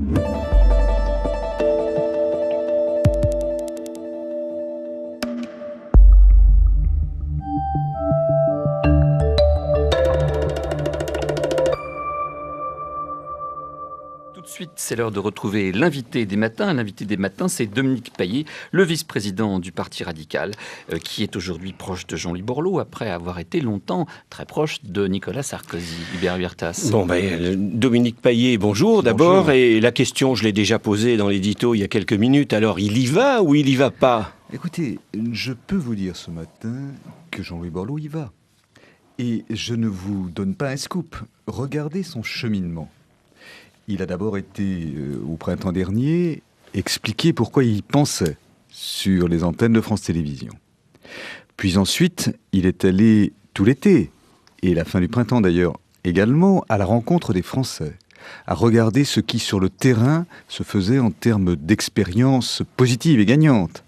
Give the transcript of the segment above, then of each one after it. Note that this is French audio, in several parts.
Tout de suite, c'est l'heure de retrouver l'invité des matins. L'invité des matins, c'est Dominique Paillet, le vice-président du Parti radical, qui est aujourd'hui proche de Jean-Louis Borloo, après avoir été longtemps très proche de Nicolas Sarkozy. Hubert Huertas. Dominique Paillet, bonjour d'abord. Et la question, je l'ai déjà posée dans l'édito il y a quelques minutes. Alors, il y va ou il y va pas ? Écoutez, je peux vous dire ce matin que Jean-Louis Borloo y va. Et je ne vous donne pas un scoop. Regardez son cheminement. Il a d'abord été, au printemps dernier, expliqué pourquoi il pensait sur les antennes de France Télévisions. Puis ensuite, il est allé tout l'été, et la fin du printemps d'ailleurs également, à la rencontre des Français, à regarder ce qui sur le terrain se faisait en termes d'expérience positive et gagnante.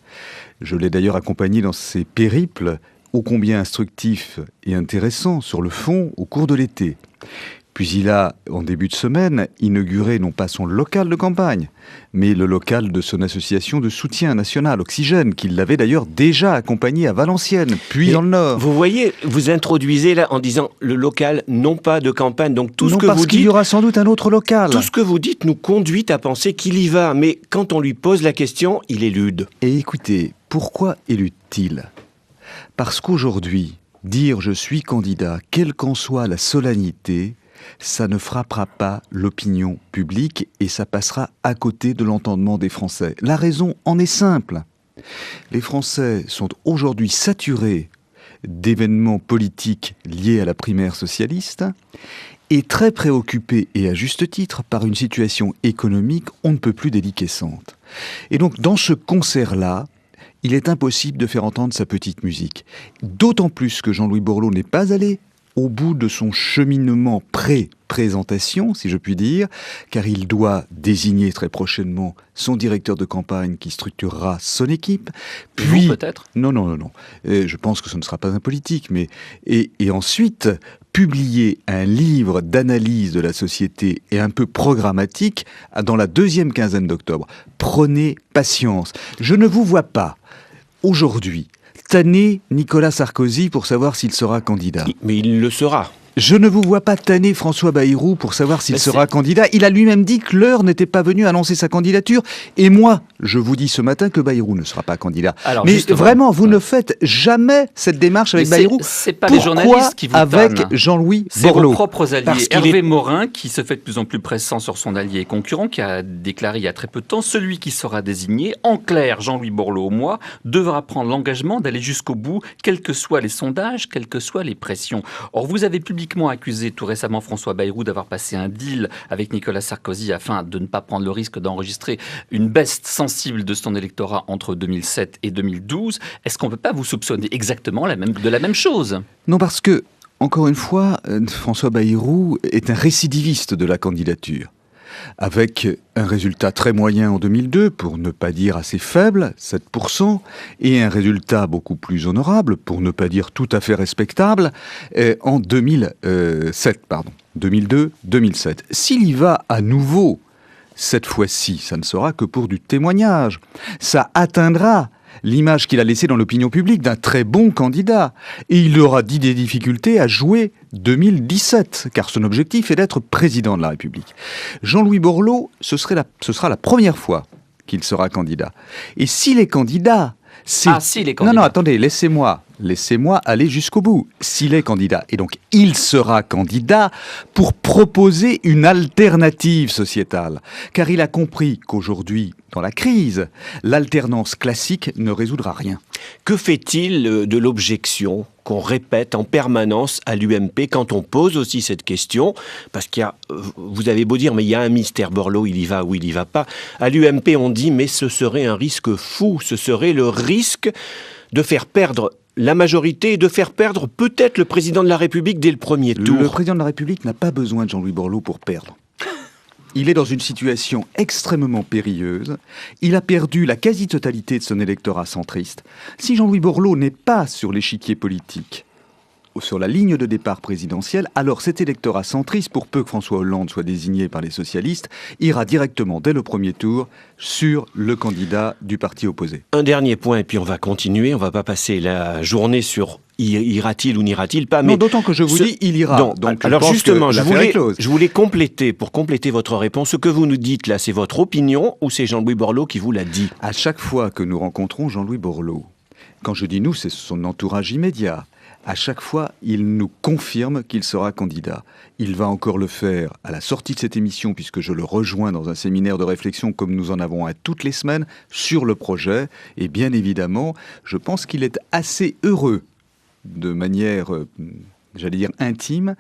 Je l'ai d'ailleurs accompagné dans ses périples, ô combien instructifs et intéressants sur le fond au cours de l'été. Puis il a, en début de semaine, inauguré non pas son local de campagne, mais le local de son association de soutien national, Oxygène, qui l'avait d'ailleurs déjà accompagné à Valenciennes, puis dans le Nord. Vous voyez, vous introduisez là en disant le local, non pas de campagne, donc tout ce que vous dites... Non, parce qu'il y aura sans doute un autre local. Tout ce que vous dites nous conduit à penser qu'il y va, mais quand on lui pose la question, il élude. Et écoutez, pourquoi élude-t-il ? Parce qu'aujourd'hui, dire « je suis candidat », quelle qu'en soit la solennité, ça ne frappera pas l'opinion publique et ça passera à côté de l'entendement des Français. La raison en est simple. Les Français sont aujourd'hui saturés d'événements politiques liés à la primaire socialiste et très préoccupés, et à juste titre, par une situation économique on ne peut plus déliquescente. Et donc dans ce concert-là, il est impossible de faire entendre sa petite musique. D'autant plus que Jean-Louis Borloo n'est pas allé au bout de son cheminement pré-présentation, si je puis dire, car il doit désigner très prochainement son directeur de campagne qui structurera son équipe. Puis, vous, peut-être ? Non. Je pense que ce ne sera pas un politique, mais... Et ensuite, publier un livre d'analyse de la société et un peu programmatique dans la deuxième quinzaine d'octobre. Prenez patience. Je ne vous vois pas, aujourd'hui, tanner Nicolas Sarkozy pour savoir s'il sera candidat. Mais il le sera. Je ne vous vois pas tanner François Bayrou pour savoir s'il sera candidat. Il a lui-même dit que l'heure n'était pas venue à annoncer sa candidature. Et moi, je vous dis ce matin que Bayrou ne sera pas candidat. Alors, mais vraiment, vous ne faites jamais cette démarche avec Bayrou. C'est pas les journalistes qui vous tannent. Avec Jean-Louis Borloo. C'est vos propres alliés. Hervé Morin, qui se fait de plus en plus pressant sur son allié et concurrent, qui a déclaré il y a très peu de temps, celui qui sera désigné, en clair, Jean-Louis Borloo, moi, devra prendre l'engagement d'aller jusqu'au bout, quels que soient les sondages, quelles que soient les pressions. Or, vous avez publiquement accusé tout récemment François Bayrou d'avoir passé un deal avec Nicolas Sarkozy afin de ne pas prendre le risque d'enregistrer une baisse sensible de son électorat entre 2007 et 2012. Est-ce qu'on ne peut pas vous soupçonner exactement de la même chose ? Non, parce que, encore une fois, François Bayrou est un récidiviste de la candidature. Avec un résultat très moyen en 2002, pour ne pas dire assez faible, 7%, et un résultat beaucoup plus honorable, pour ne pas dire tout à fait respectable, en 2007, 2002-2007. S'il y va à nouveau, cette fois-ci, ça ne sera que pour du témoignage. Ça atteindra l'image qu'il a laissée dans l'opinion publique d'un très bon candidat. Et il aura dit des difficultés à jouer 2017, car son objectif est d'être président de la République. Jean-Louis Borloo, ce sera la première fois qu'il sera candidat. Et s'il est candidat, s'il est candidat. Non, attendez, laissez-moi aller jusqu'au bout. S'il est candidat, et donc il sera candidat pour proposer une alternative sociétale. Car il a compris qu'aujourd'hui, dans la crise, l'alternance classique ne résoudra rien. Que fait-il de l'objection qu'on répète en permanence à l'UMP quand on pose aussi cette question ? Parce vous avez beau dire, mais il y a un mystère, Borloo, il y va ou il y va pas. À l'UMP, on dit, mais ce serait un risque fou, ce serait le risque de faire perdre la majorité et de faire perdre peut-être le président de la République dès le premier tour. Le président de la République n'a pas besoin de Jean-Louis Borloo pour perdre. Il est dans une situation extrêmement périlleuse. Il a perdu la quasi-totalité de son électorat centriste. Si Jean-Louis Borloo n'est pas sur l'échiquier politique, sur la ligne de départ présidentielle, alors cet électorat centriste, pour peu que François Hollande soit désigné par les socialistes, ira directement dès le premier tour sur le candidat du parti opposé. Un dernier point, et puis on va continuer. On ne va pas passer la journée sur ira-t-il ou n'ira-t-il pas. Non, d'autant que je vous dis, il ira. Donc, alors justement, je voulais compléter, pour compléter votre réponse, ce que vous nous dites là, c'est votre opinion ou c'est Jean-Louis Borloo qui vous l'a dit? À chaque fois que nous rencontrons Jean-Louis Borloo, quand je dis nous, c'est son entourage immédiat, à chaque fois, il nous confirme qu'il sera candidat. Il va encore le faire à la sortie de cette émission, puisque je le rejoins dans un séminaire de réflexion, comme nous en avons un toutes les semaines, sur le projet. Et bien évidemment, je pense qu'il est assez heureux, de manière, j'allais dire intime,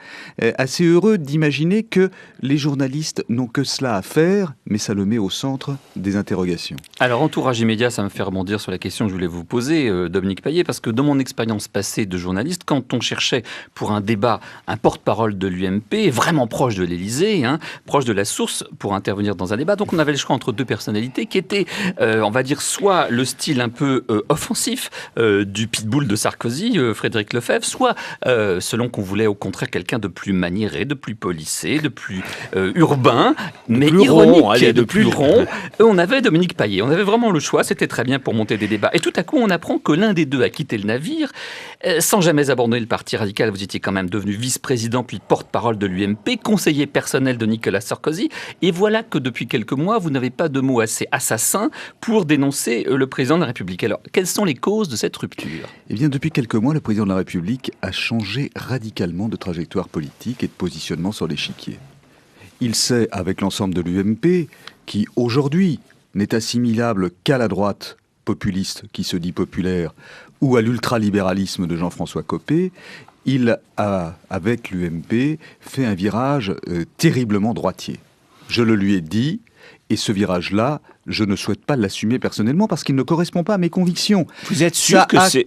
assez heureux d'imaginer que les journalistes n'ont que cela à faire, mais ça le met au centre des interrogations. Alors, entourage immédiat, ça me fait rebondir sur la question que je voulais vous poser, Dominique Paillet, parce que dans mon expérience passée de journaliste, quand on cherchait pour un débat un porte-parole de l'UMP, vraiment proche de l'Élysée, proche de la source, pour intervenir dans un débat, donc on avait le choix entre deux personnalités qui étaient, on va dire, soit le style un peu offensif du pitbull de Sarkozy, Frédéric Lefebvre, soit, selon qu'on voulait au contraire quelqu'un de plus maniéré, de plus polissé, de plus urbain, mais plus ironique, rond, de plus rond. On avait Dominique Paillet. On avait vraiment le choix, c'était très bien pour monter des débats. Et tout à coup, on apprend que l'un des deux a quitté le navire, sans jamais abandonner le Parti radical. Vous étiez quand même devenu vice-président, puis porte-parole de l'UMP, conseiller personnel de Nicolas Sarkozy. Et voilà que depuis quelques mois, vous n'avez pas de mots assez assassins pour dénoncer le président de la République. Alors, quelles sont les causes de cette rupture ? Eh bien, depuis quelques mois, le président de la République a changé radicalement de trajectoire politique et de positionnement sur l'échiquier. Il sait, avec l'ensemble de l'UMP, qui aujourd'hui n'est assimilable qu'à la droite populiste qui se dit populaire ou à l'ultralibéralisme de Jean-François Copé, il a, avec l'UMP, fait un virage terriblement droitier. Je le lui ai dit, et ce virage-là, je ne souhaite pas l'assumer personnellement parce qu'il ne correspond pas à mes convictions. Vous êtes sûr que c'est...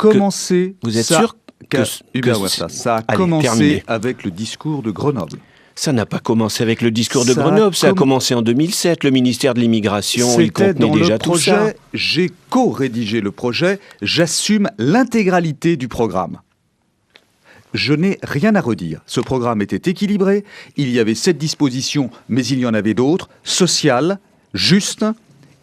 Vous êtes sûr que ça a commencé avec le discours de Grenoble. Ça n'a pas commencé avec le discours de Grenoble, ça a commencé en 2007. Le ministère de l'Immigration, il contenait déjà tout ça. J'ai co-rédigé le projet, j'assume l'intégralité du programme. Je n'ai rien à redire. Ce programme était équilibré, il y avait 7 dispositions, mais il y en avait d'autres, sociales, justes,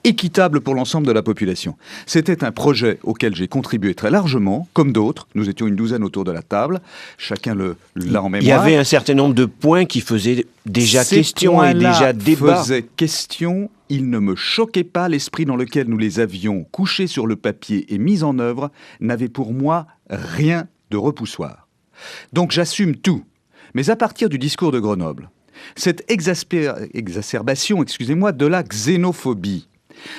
équitable pour l'ensemble de la population. C'était un projet auquel j'ai contribué très largement, comme d'autres. Nous étions une douzaine autour de la table. Chacun l'a en mémoire. Il y avait un certain nombre de points qui faisaient déjà question et déjà débat. Faisaient question. Il ne me choquait pas. L'esprit dans lequel nous les avions couchés sur le papier et mis en œuvre n'avait pour moi rien de repoussoir. Donc j'assume tout. Mais à partir du discours de Grenoble, cette exacerbation, de la xénophobie,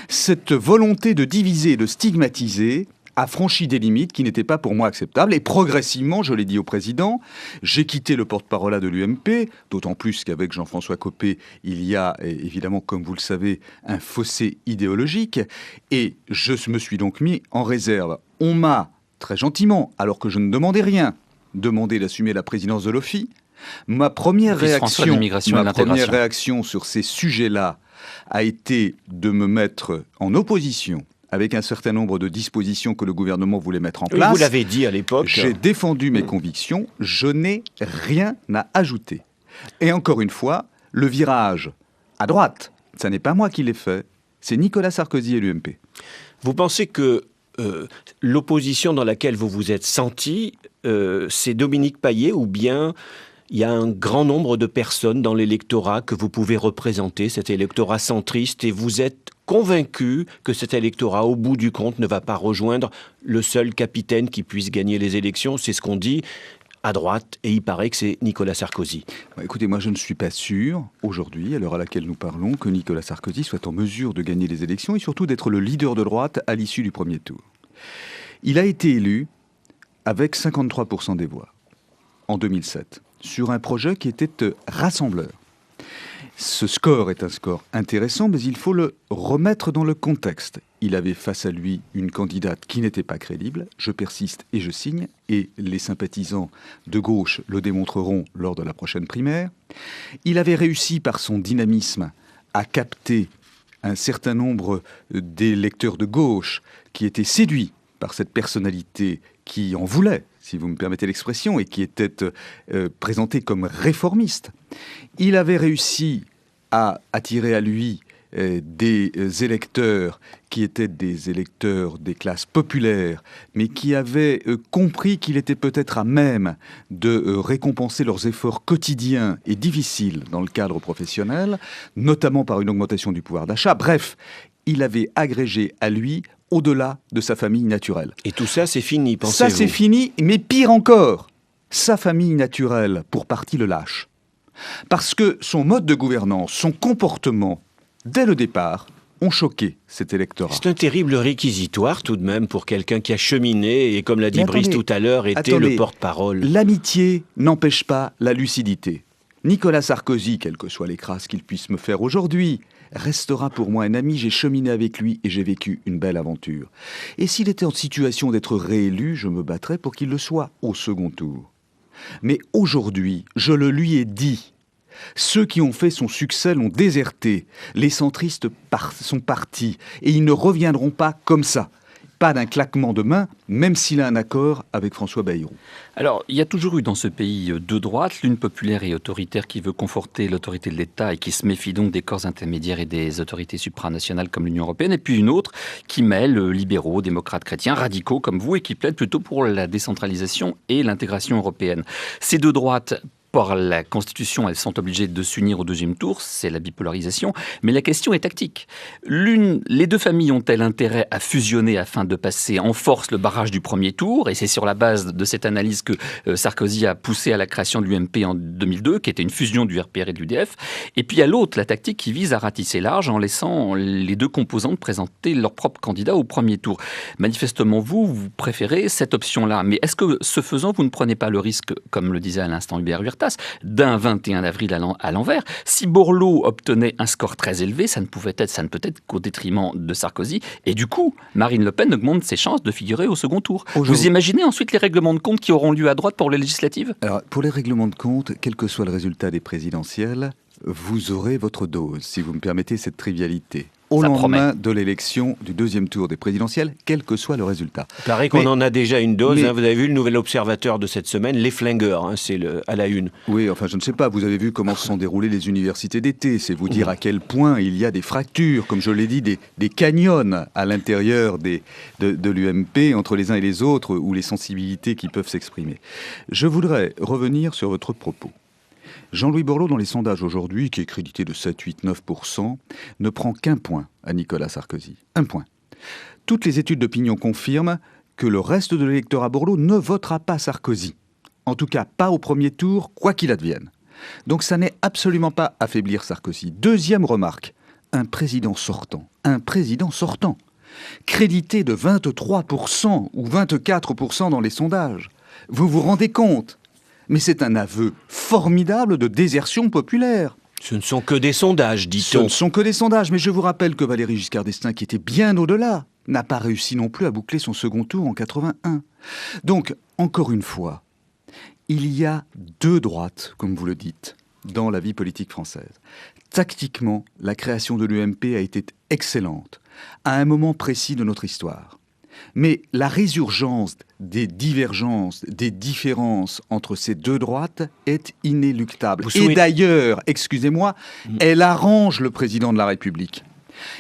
cette volonté de diviser, de stigmatiser, a franchi des limites qui n'étaient pas pour moi acceptables. Et progressivement, je l'ai dit au président, j'ai quitté le porte-parole de l'UMP, d'autant plus qu'avec Jean-François Copé, il y a évidemment, comme vous le savez, un fossé idéologique. Et je me suis donc mis en réserve. On m'a, très gentiment, alors que je ne demandais rien, demandé d'assumer la présidence de l'OFI. Ma première réaction sur ces sujets-là a été de me mettre en opposition avec un certain nombre de dispositions que le gouvernement voulait mettre en place. Vous l'avez dit à l'époque. J'ai défendu mes convictions, je n'ai rien à ajouter. Et encore une fois, le virage à droite, ça n'est pas moi qui l'ai fait, c'est Nicolas Sarkozy et l'UMP. Vous pensez que l'opposition dans laquelle vous vous êtes senti, c'est Dominique Paillet ou bien... Il y a un grand nombre de personnes dans l'électorat que vous pouvez représenter, cet électorat centriste, et vous êtes convaincu que cet électorat, au bout du compte, ne va pas rejoindre le seul capitaine qui puisse gagner les élections. C'est ce qu'on dit à droite, et il paraît que c'est Nicolas Sarkozy. Écoutez, moi je ne suis pas sûr, aujourd'hui, à l'heure à laquelle nous parlons, que Nicolas Sarkozy soit en mesure de gagner les élections et surtout d'être le leader de droite à l'issue du premier tour. Il a été élu avec 53% des voix en 2007. Sur un projet qui était rassembleur. Ce score est un score intéressant, mais il faut le remettre dans le contexte. Il avait face à lui une candidate qui n'était pas crédible, je persiste et je signe, et les sympathisants de gauche le démontreront lors de la prochaine primaire. Il avait réussi par son dynamisme à capter un certain nombre d'électeurs de gauche qui étaient séduits par cette personnalité qui en voulait si vous me permettez l'expression, et qui était présenté comme réformiste. Il avait réussi à attirer à lui des électeurs qui étaient des électeurs des classes populaires, mais qui avaient compris qu'il était peut-être à même de récompenser leurs efforts quotidiens et difficiles dans le cadre professionnel, notamment par une augmentation du pouvoir d'achat. Bref, il avait agrégé à lui au-delà de sa famille naturelle. Et tout ça, c'est fini, pensez-vous? Ça, c'est fini, mais pire encore, sa famille naturelle, pour partie, le lâche. Parce que son mode de gouvernance, son comportement, dès le départ, ont choqué cet électorat. C'est un terrible réquisitoire tout de même pour quelqu'un qui a cheminé et, comme l'a dit Brice tout à l'heure, était le porte-parole. L'amitié n'empêche pas la lucidité. Nicolas Sarkozy, quelles que soient les crasses qu'il puisse me faire aujourd'hui, restera pour moi un ami. J'ai cheminé avec lui et j'ai vécu une belle aventure. Et s'il était en situation d'être réélu, je me battrais pour qu'il le soit au second tour. Mais aujourd'hui, je le lui ai dit, ceux qui ont fait son succès l'ont déserté, les centristes sont partis, et ils ne reviendront pas comme ça. Pas d'un claquement de main, même s'il a un accord avec François Bayrou. Alors, il y a toujours eu dans ce pays deux droites, l'une populaire et autoritaire qui veut conforter l'autorité de l'État et qui se méfie donc des corps intermédiaires et des autorités supranationales comme l'Union européenne, et puis une autre qui mêle libéraux, démocrates, chrétiens, radicaux comme vous et qui plaide plutôt pour la décentralisation et l'intégration européenne. Ces deux droites, par la Constitution, elles sont obligées de s'unir au deuxième tour, c'est la bipolarisation, mais la question est tactique. Les deux familles ont-elles intérêt à fusionner afin de passer en force le barrage du premier tour? Et c'est sur la base de cette analyse que Sarkozy a poussé à la création de l'UMP en 2002, qui était une fusion du RPR et de l'UDF. Et puis il y a l'autre, la tactique qui vise à ratisser large en laissant les deux composantes présenter leur propre candidat au premier tour. Manifestement, vous préférez cette option-là. Mais est-ce que, ce faisant, vous ne prenez pas le risque, comme le disait à l'instant Hubert Huertas, d'un 21 avril à l'envers? Si Borloo obtenait un score très élevé, ça ne peut être qu'au détriment de Sarkozy. Et du coup, Marine Le Pen augmente ses chances de figurer au second tour. Vous imaginez ensuite les règlements de compte qui auront lieu à droite pour les législatives? Alors, pour les règlements de compte, quel que soit le résultat des présidentielles, vous aurez votre dose, si vous me permettez cette trivialité. Au lendemain de l'élection du deuxième tour des présidentielles, quel que soit le résultat. Il paraît qu'on en a déjà une dose. Vous avez vu le nouvel observateur de cette semaine, les flingueurs, c'est à la une. Oui, enfin je ne sais pas, vous avez vu comment se sont déroulées les universités d'été. C'est vous dire à quel point il y a des fractures, comme je l'ai dit, des canyons à l'intérieur de l'UMP, entre les uns et les autres, ou les sensibilités qui peuvent s'exprimer. Je voudrais revenir sur votre propos. Jean-Louis Borloo, dans les sondages aujourd'hui, qui est crédité de 7, 8, 9%, ne prend qu'un point à Nicolas Sarkozy. Un point. Toutes les études d'opinion confirment que le reste de l'électorat Borloo ne votera pas Sarkozy. En tout cas, pas au premier tour, quoi qu'il advienne. Donc ça n'est absolument pas affaiblir Sarkozy. Deuxième remarque, un président sortant, crédité de 23% ou 24% dans les sondages. Vous vous rendez compte ? Mais c'est un aveu formidable de désertion populaire. Ce ne sont que des sondages, dit-on. Ce ne sont que des sondages, mais je vous rappelle que Valéry Giscard d'Estaing, qui était bien au-delà, n'a pas réussi non plus à boucler son second tour en 81. Donc, encore une fois, il y a deux droites, comme vous le dites, dans la vie politique française. Tactiquement, la création de l'UMP a été excellente, à un moment précis de notre histoire. Mais la résurgence des divergences, des différences entre ces deux droites est inéluctable. Et d'ailleurs, excusez-moi, elle arrange le président de la République.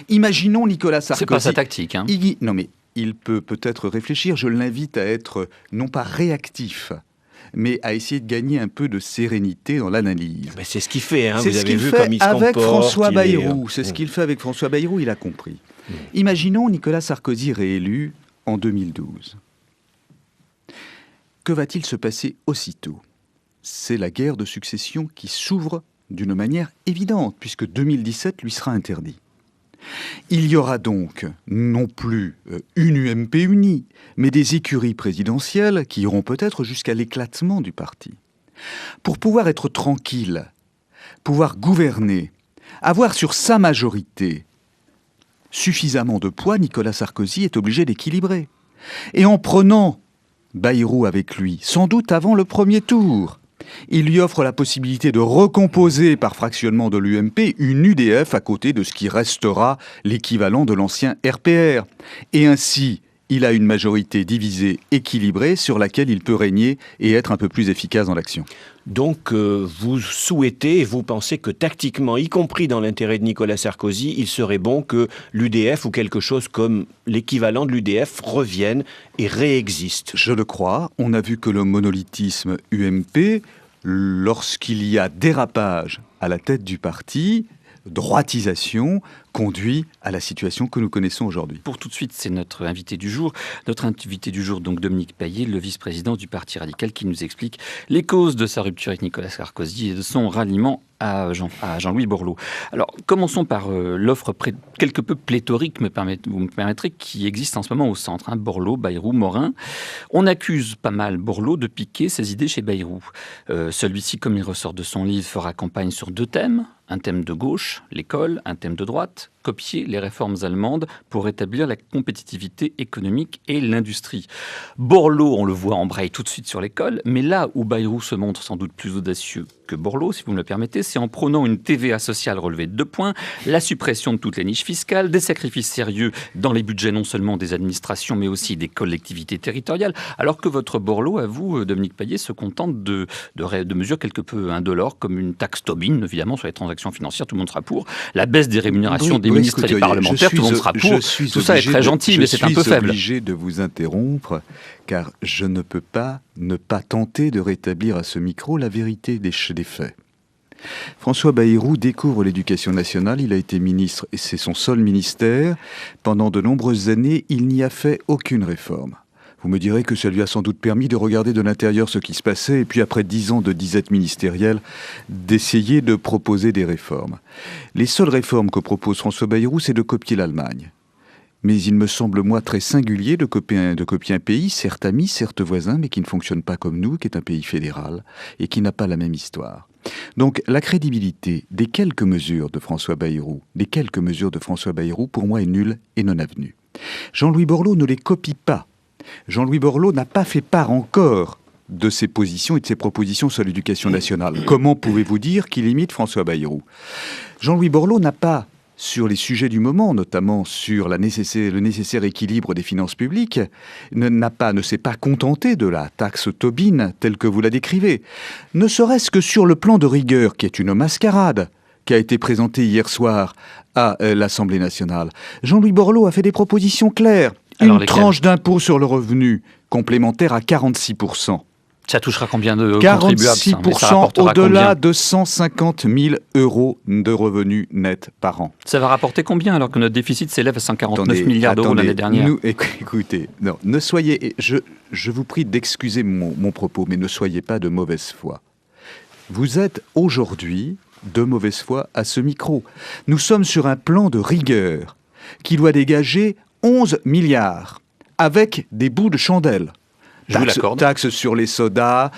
Imaginons Nicolas Sarkozy. C'est pas sa tactique, hein. Non mais, il peut peut-être réfléchir. Je l'invite à être, non pas réactif, mais à essayer de gagner un peu de sérénité dans l'analyse. Mais c'est ce qu'il fait, hein. C'est vous ce avez qu'il vu fait comme il se comporte. avec François Bayrou. C'est ce qu'il fait avec François Bayrou, il a compris. Imaginons Nicolas Sarkozy réélu en 2012. Que va-t-il se passer aussitôt? C'est la guerre de succession qui s'ouvre d'une manière évidente, puisque 2017 lui sera interdit. Il y aura donc non plus une UMP unie, mais des écuries présidentielles qui iront peut-être jusqu'à l'éclatement du parti. Pour pouvoir être tranquille, pouvoir gouverner, avoir sur sa majorité suffisamment de poids, Nicolas Sarkozy est obligé d'équilibrer. Et en prenant Bayrou avec lui, sans doute avant le premier tour, il lui offre la possibilité de recomposer par fractionnement de l'UMP une UDF à côté de ce qui restera l'équivalent de l'ancien RPR. Et ainsi, il a une majorité divisée, équilibrée, sur laquelle il peut régner et être un peu plus efficace dans l'action. Donc, vous souhaitez et vous pensez que tactiquement, y compris dans l'intérêt de Nicolas Sarkozy, il serait bon que l'UDF ou quelque chose comme l'équivalent de l'UDF revienne et réexiste. Je le crois. On a vu que le monolithisme UMP, lorsqu'il y a dérapage à la tête du parti, droitisation, conduit à la situation que nous connaissons aujourd'hui. Pour tout de suite, c'est notre invité du jour. Notre invité du jour, donc Dominique Paillet, le vice-président du Parti radical, qui nous explique les causes de sa rupture avec Nicolas Sarkozy et de son ralliement à Jean-Louis Borloo. Alors, commençons par l'offre quelque peu pléthorique, vous me permettrez, qui existe en ce moment au centre. Borloo, Bayrou, Morin. On accuse pas mal Borloo de piquer ses idées chez Bayrou. Celui-ci, comme il ressort de son livre, fera campagne sur 2 thèmes. Un thème de gauche, l'école, un thème de droite, copier les réformes allemandes pour rétablir la compétitivité économique et l'industrie. Borloo, on le voit, embraye tout de suite sur l'école, mais là où Bayrou se montre sans doute plus audacieux que Borloo, si vous me le permettez, c'est en prônant une TVA sociale relevée de 2 points, la suppression de toutes les niches fiscales, des sacrifices sérieux dans les budgets non seulement des administrations, mais aussi des collectivités territoriales, alors que votre Borloo, à vous, Dominique Paillet, se contente de mesures quelque peu indolores, comme une taxe Tobin, évidemment, sur les transactions financières, tout le monde sera pour, la baisse des rémunérations des ministres et des parlementaires, tout le monde sera pour. Tout ça est très gentil, mais c'est un peu faible. Je suis obligé de vous interrompre, car je ne peux pas ne pas tenter de rétablir à ce micro la vérité des faits. François Bayrou découvre l'éducation nationale, il a été ministre, et c'est son seul ministère. Pendant de nombreuses années, il n'y a fait aucune réforme. Vous me direz que ça lui a sans doute permis de regarder de l'intérieur ce qui se passait, et puis après 10 ans de disette ministérielle, d'essayer de proposer des réformes. Les seules réformes que propose François Bayrou, c'est de copier l'Allemagne. Mais il me semble, moi, très singulier de copier un pays, certes ami, certes voisin, mais qui ne fonctionne pas comme nous, qui est un pays fédéral, et qui n'a pas la même histoire. Donc, la crédibilité des quelques mesures de François Bayrou, pour moi, est nulle et non avenue. Jean-Louis Borloo ne les copie pas. Jean-Louis Borloo n'a pas fait part encore de ses positions et de ses propositions sur l'éducation nationale. Comment pouvez-vous dire qu'il imite François Bayrou ? Jean-Louis Borloo n'a pas, sur les sujets du moment, notamment sur le nécessaire équilibre des finances publiques, ne s'est pas contenté de la taxe Tobin telle que vous la décrivez. Ne serait-ce que sur le plan de rigueur, qui est une mascarade, qui a été présenté hier soir à l'Assemblée nationale. Jean-Louis Borloo a fait des propositions claires. Une tranche d'impôt sur le revenu complémentaire à 46%. Ça touchera combien de contribuables 46% au-delà de 150 000 euros de revenus nets par an. Ça va rapporter combien alors que notre déficit s'élève à 149 milliards d'euros l'année dernière ? Écoutez, non, ne soyez... Je vous prie d'excuser mon propos, mais ne soyez pas de mauvaise foi. Vous êtes aujourd'hui de mauvaise foi à ce micro. Nous sommes sur un plan de rigueur qui doit dégager 11 milliards avec des bouts de chandelle. Taxe sur les sodas,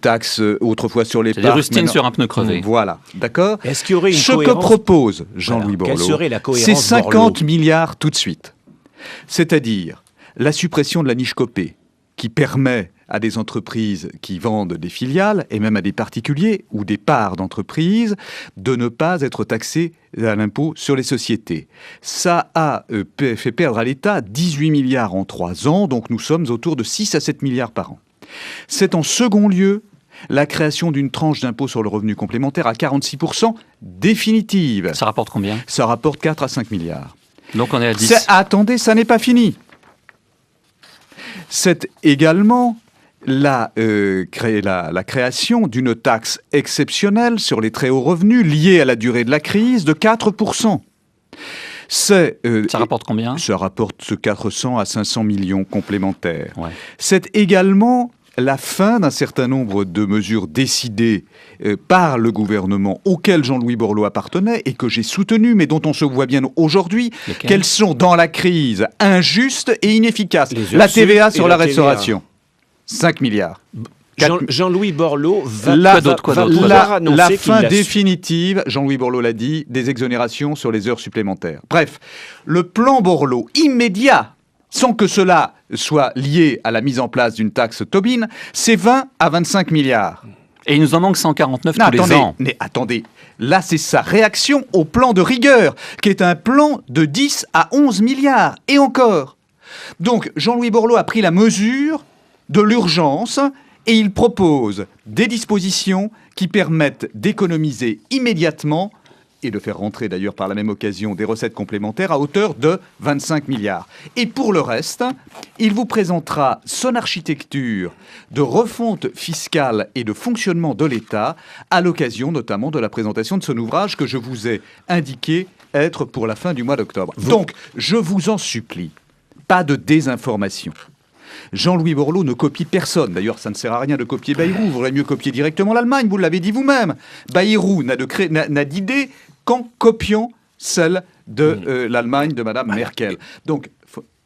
taxe autrefois sur les parcs. C'est des rustines sur un pneu crevé. Voilà, d'accord. Est-ce qu'il y aurait une Ce que propose Jean-Louis Borloo, c'est 50 milliards tout de suite. C'est-à-dire la suppression de la niche Copé, qui permet à des entreprises qui vendent des filiales, et même à des particuliers ou des parts d'entreprises, de ne pas être taxés à l'impôt sur les sociétés. Ça a fait perdre à l'État 18 milliards en 3 ans, donc nous sommes autour de 6 à 7 milliards par an. C'est en second lieu la création d'une tranche d'impôt sur le revenu complémentaire à 46% définitive. Ça rapporte combien ? Ça rapporte 4 à 5 milliards. Donc on est à 10. Attendez, ça n'est pas fini. C'est également la création d'une taxe exceptionnelle sur les très hauts revenus liée à la durée de la crise de 4%. Ça rapporte combien ? Ça rapporte 400 à 500 millions complémentaires. Ouais. C'est également la fin d'un certain nombre de mesures décidées par le gouvernement auquel Jean-Louis Borloo appartenait et que j'ai soutenu, mais dont on se voit bien aujourd'hui qu'elles sont dans la crise injustes et inefficaces. La TVA sur la restauration. 5 milliards. Jean-Louis Borloo la fin définitive, Jean-Louis Borloo l'a dit, des exonérations sur les heures supplémentaires. Bref, le plan Borloo immédiat, sans que cela soit lié à la mise en place d'une taxe Tobin, c'est 20 à 25 milliards. Et il nous en manque 149 tous les ans. Mais attendez, là c'est sa réaction au plan de rigueur, qui est un plan de 10 à 11 milliards. Et encore, Donc, Jean-Louis Borloo a pris la mesure de l'urgence et il propose des dispositions qui permettent d'économiser immédiatement et de faire rentrer d'ailleurs par la même occasion des recettes complémentaires à hauteur de 25 milliards. Et pour le reste, il vous présentera son architecture de refonte fiscale et de fonctionnement de l'État à l'occasion notamment de la présentation de son ouvrage que je vous ai indiqué être pour la fin du mois d'octobre. Donc, je vous en supplie, pas de désinformation. Jean-Louis Borloo ne copie personne. D'ailleurs, ça ne sert à rien de copier Bayrou. Vous auriez mieux copier directement l'Allemagne, vous l'avez dit vous-même. Bayrou n'a d'idée qu'en copiant celle de l'Allemagne de Mme Merkel. Donc,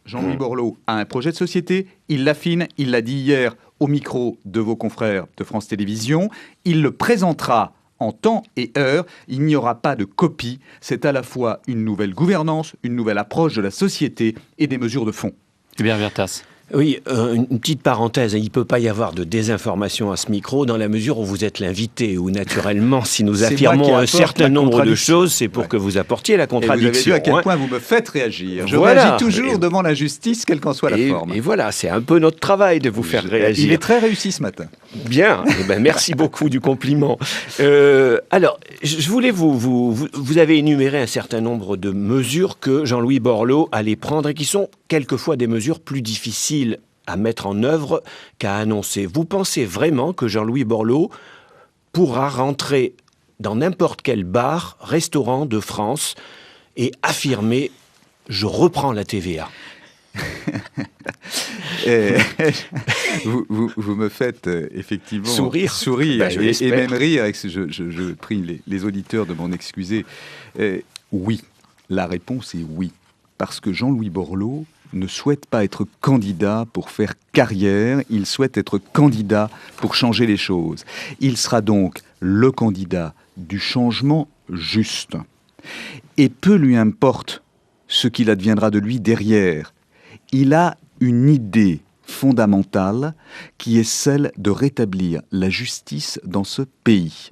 Jean-Louis Borloo a un projet de société, il l'affine, il l'a dit hier au micro de vos confrères de France Télévisions, il le présentera en temps et heure, il n'y aura pas de copie, c'est à la fois une nouvelle gouvernance, une nouvelle approche de la société et des mesures de fond. Hubert Virtas. Oui, une petite parenthèse, il ne peut pas y avoir de désinformation à ce micro dans la mesure où vous êtes l'invité, où naturellement, si nous affirmons un certain nombre de choses, c'est pour que vous apportiez la contradiction. Et vous avez vu à quel point vous me faites réagir. Je réagis toujours devant la justice, quelle qu'en soit la forme. Et voilà, c'est un peu notre travail de vous faire réagir. Il est très réussi ce matin. Bien, merci beaucoup du compliment. Alors, je voulais vous avez énuméré un certain nombre de mesures que Jean-Louis Borloo allait prendre et qui sont quelquefois des mesures plus difficiles à mettre en œuvre qu'à annoncer. Vous pensez vraiment que Jean-Louis Borloo pourra rentrer dans n'importe quel bar, restaurant de France et affirmer « je reprends la TVA » vous me faites effectivement sourire et même rire. Je prie les auditeurs de m'en excuser. Oui, la réponse est oui. Parce que Jean-Louis Borloo ne souhaite pas être candidat pour faire carrière, il souhaite être candidat pour changer les choses. Il sera donc le candidat du changement juste. Et peu lui importe ce qu'il adviendra de lui derrière. Il a une idée fondamentale qui est celle de rétablir la justice dans ce pays.